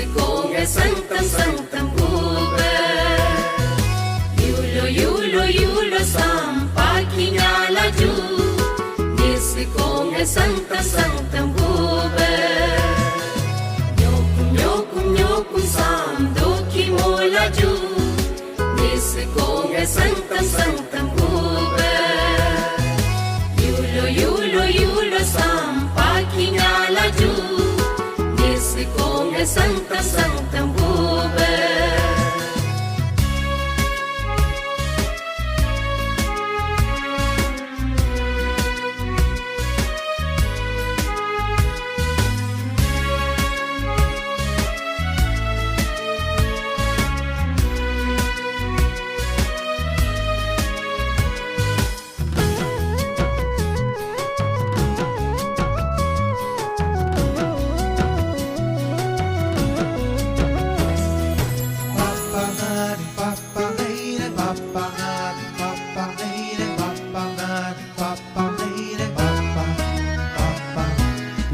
Disco è santam bube. Yulo sampakinya laju. Disco è santam bube. Nyokum sam doki mo laju. Disco è santam bube. Yulo sampakinya laju. Disco è santam bube.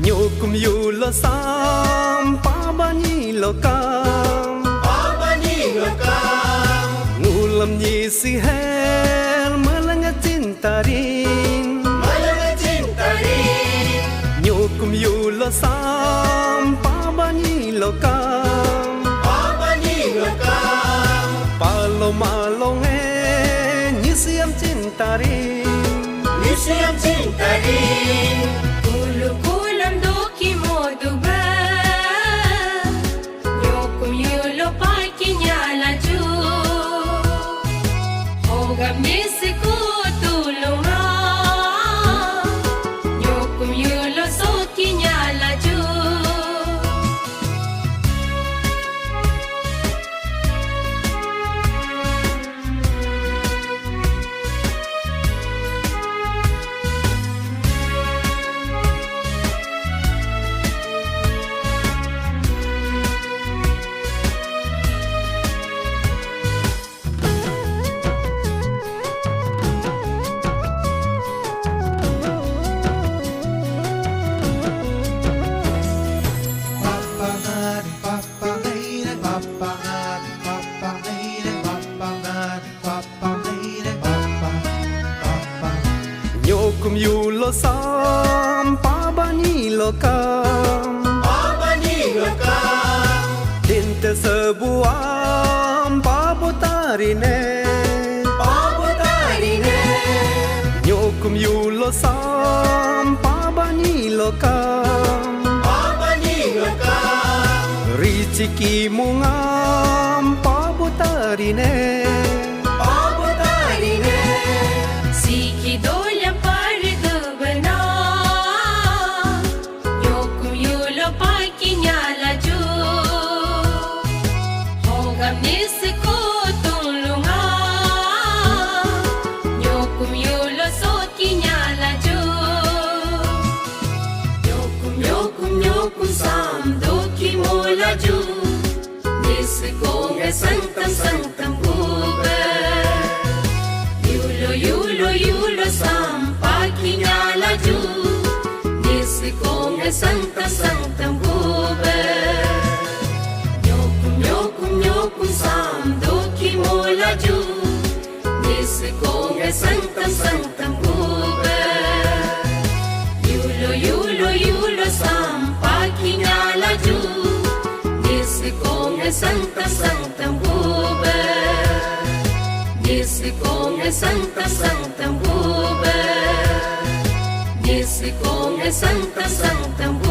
Nyokum yulo sam pabani lokam ngulam nyi si her malangat cintarin Nyokum yulo sam pabani lokam palomalo nyi siam cintarin Kulam doki mo duba. Nyokum yulo pakinya laju. Hogam nisiko tulunga. Nyokum yulo sokinya laju. Nyokum yulo sam pabani lokam Tinte sebuam pabutarine Nyokum yulo sam pabani lokam Riciki mungam pabutarine Siki dolya pardu bana. Nyokum yulo pakinya laju. Hogam nisiko tulunga. Nyokum yulo sokinya laju. Nyokum sam doki mo laju. Nisiko è santam bube. Yulo sampakinya laju. Disco è santam bube. Nyokum sam doki mo laju. Disco è santam bube. Yulo sampakinya laju. Disco è santam bube. Disco è santam bube. Disco è santam bube.